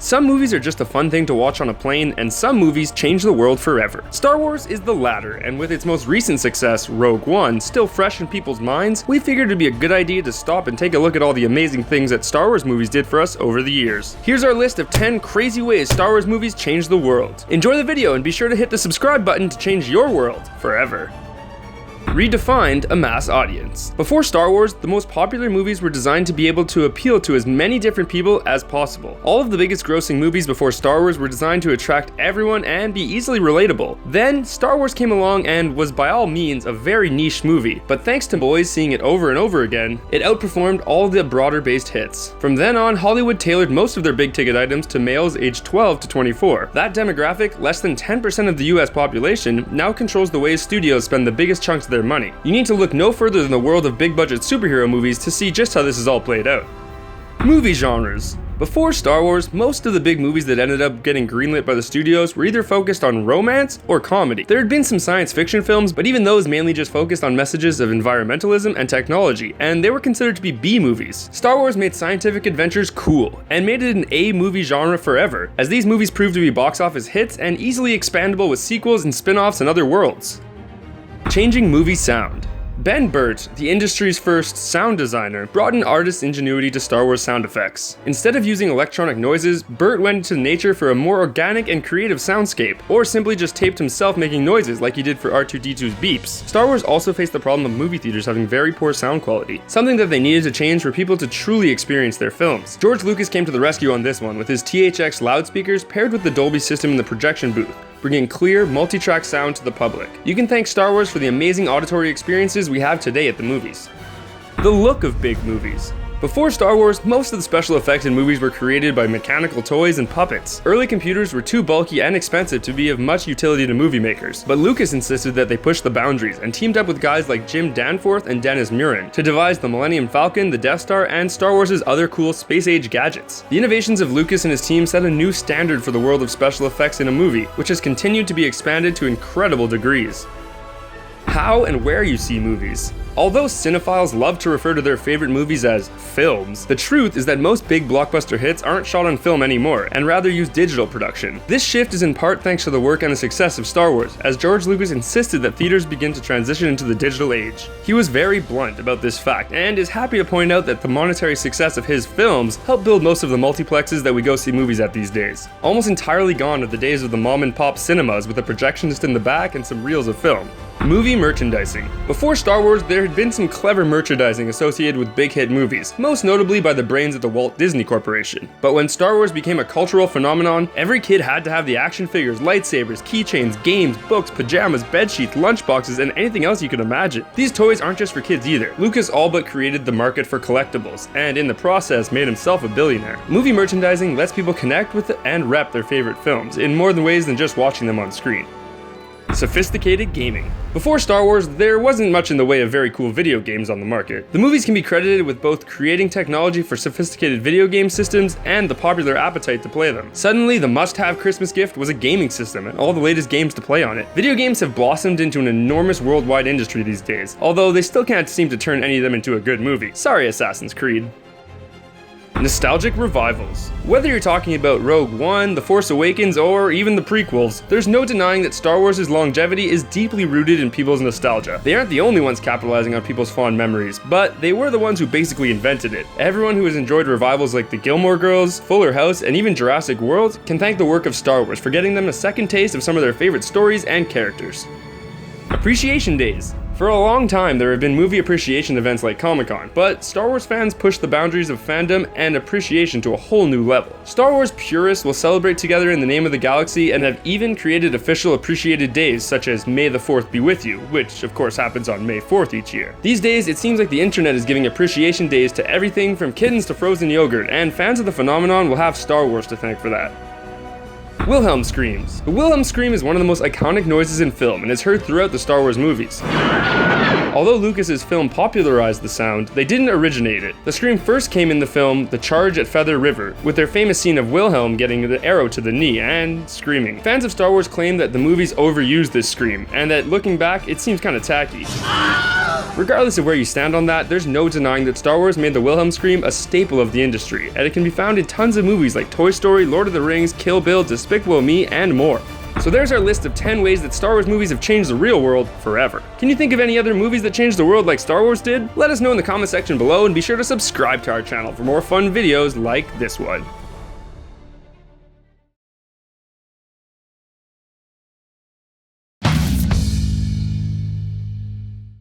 Some movies are just a fun thing to watch on a plane, and some movies change the world forever. Star Wars is the latter, and with its most recent success, Rogue One, still fresh in people's minds, we figured it'd be a good idea to stop and take a look at all the amazing things that Star Wars movies did for us over the years. Here's our list of 10 crazy ways Star Wars movies changed the world. Enjoy the video and be sure to hit the subscribe button to change your world forever. Redefined a mass audience. Before Star Wars, the most popular movies were designed to be able to appeal to as many different people as possible. All of the biggest grossing movies before Star Wars were designed to attract everyone and be easily relatable. Then, Star Wars came along and was by all means a very niche movie, but thanks to boys seeing it over and over again, it outperformed all the broader based hits. From then on, Hollywood tailored most of their big ticket items to males aged 12 to 24. That demographic, less than 10% of the US population, now controls the ways studios spend the biggest chunks of their money. You need to look no further than the world of big budget superhero movies to see just how this is all played out. Movie genres. Before Star Wars, most of the big movies that ended up getting greenlit by the studios were either focused on romance or comedy. There had been some science fiction films, but even those mainly just focused on messages of environmentalism and technology, and they were considered to be B movies. Star Wars made scientific adventures cool, and made it an A movie genre forever, as these movies proved to be box office hits and easily expandable with sequels and spin-offs and other worlds. Changing movie sound. Ben Burtt, the industry's first sound designer, brought an artist's ingenuity to Star Wars sound effects. Instead of using electronic noises, Burtt went into nature for a more organic and creative soundscape, or simply just taped himself making noises like he did for R2-D2's beeps. Star Wars also faced the problem of movie theaters having very poor sound quality, something that they needed to change for people to truly experience their films. George Lucas came to the rescue on this one with his THX loudspeakers paired with the Dolby system in the projection booth, bringing clear, multi-track sound to the public. You can thank Star Wars for the amazing auditory experiences we have today at the movies. The look of big movies. Before Star Wars, most of the special effects in movies were created by mechanical toys and puppets. Early computers were too bulky and expensive to be of much utility to movie makers, but Lucas insisted that they push the boundaries and teamed up with guys like Jim Danforth and Dennis Muren to devise the Millennium Falcon, the Death Star, and Star Wars' other cool space-age gadgets. The innovations of Lucas and his team set a new standard for the world of special effects in a movie, which has continued to be expanded to incredible degrees. How and where you see movies. Although cinephiles love to refer to their favorite movies as films, the truth is that most big blockbuster hits aren't shot on film anymore, and rather use digital production. This shift is in part thanks to the work and the success of Star Wars, as George Lucas insisted that theaters begin to transition into the digital age. He was very blunt about this fact, and is happy to point out that the monetary success of his films helped build most of the multiplexes that we go see movies at these days. Almost entirely gone are the days of the mom and pop cinemas with a projectionist in the back and some reels of film. Movie merchandising. Before Star Wars, there had been some clever merchandising associated with big hit movies, most notably by the brains of the Walt Disney Corporation. But when Star Wars became a cultural phenomenon, every kid had to have the action figures, lightsabers, keychains, games, books, pajamas, bedsheets, lunchboxes, and anything else you could imagine. These toys aren't just for kids either. Lucas all but created the market for collectibles, and in the process made himself a billionaire. Movie merchandising lets people connect with and rep their favorite films in more ways than just watching them on screen. Sophisticated gaming. Before Star Wars, there wasn't much in the way of very cool video games on the market. The movies can be credited with both creating technology for sophisticated video game systems and the popular appetite to play them. Suddenly, the must-have Christmas gift was a gaming system and all the latest games to play on it. Video games have blossomed into an enormous worldwide industry these days, although they still can't seem to turn any of them into a good movie. Sorry, Assassin's Creed. Nostalgic revivals. Whether you're talking about Rogue One, The Force Awakens, or even the prequels, there's no denying that Star Wars' longevity is deeply rooted in people's nostalgia. They aren't the only ones capitalizing on people's fond memories, but they were the ones who basically invented it. Everyone who has enjoyed revivals like The Gilmore Girls, Fuller House, and even Jurassic World can thank the work of Star Wars for getting them a second taste of some of their favorite stories and characters. Appreciation Days. For a long time, there have been movie appreciation events like Comic-Con, but Star Wars fans pushed the boundaries of fandom and appreciation to a whole new level. Star Wars purists will celebrate together in the name of the galaxy and have even created official appreciated days such as May the 4th be with you, which of course happens on May 4th each year. These days, it seems like the internet is giving appreciation days to everything from kittens to frozen yogurt, and fans of the phenomenon will have Star Wars to thank for that. Wilhelm Screams. The Wilhelm Scream is one of the most iconic noises in film and is heard throughout the Star Wars movies. Although Lucas's film popularized the sound, they didn't originate it. The scream first came in the film The Charge at Feather River, with their famous scene of Wilhelm getting the arrow to the knee and screaming. Fans of Star Wars claim that the movies overused this scream, and that looking back, it seems kinda tacky. Regardless of where you stand on that, there's no denying that Star Wars made the Wilhelm Scream a staple of the industry, and it can be found in tons of movies like Toy Story, Lord of the Rings, Kill Bill, Despicable Me, and more. So there's our list of 10 ways that Star Wars movies have changed the real world forever. Can you think of any other movies that changed the world like Star Wars did? Let us know in the comment section below, and be sure to subscribe to our channel for more fun videos like this one.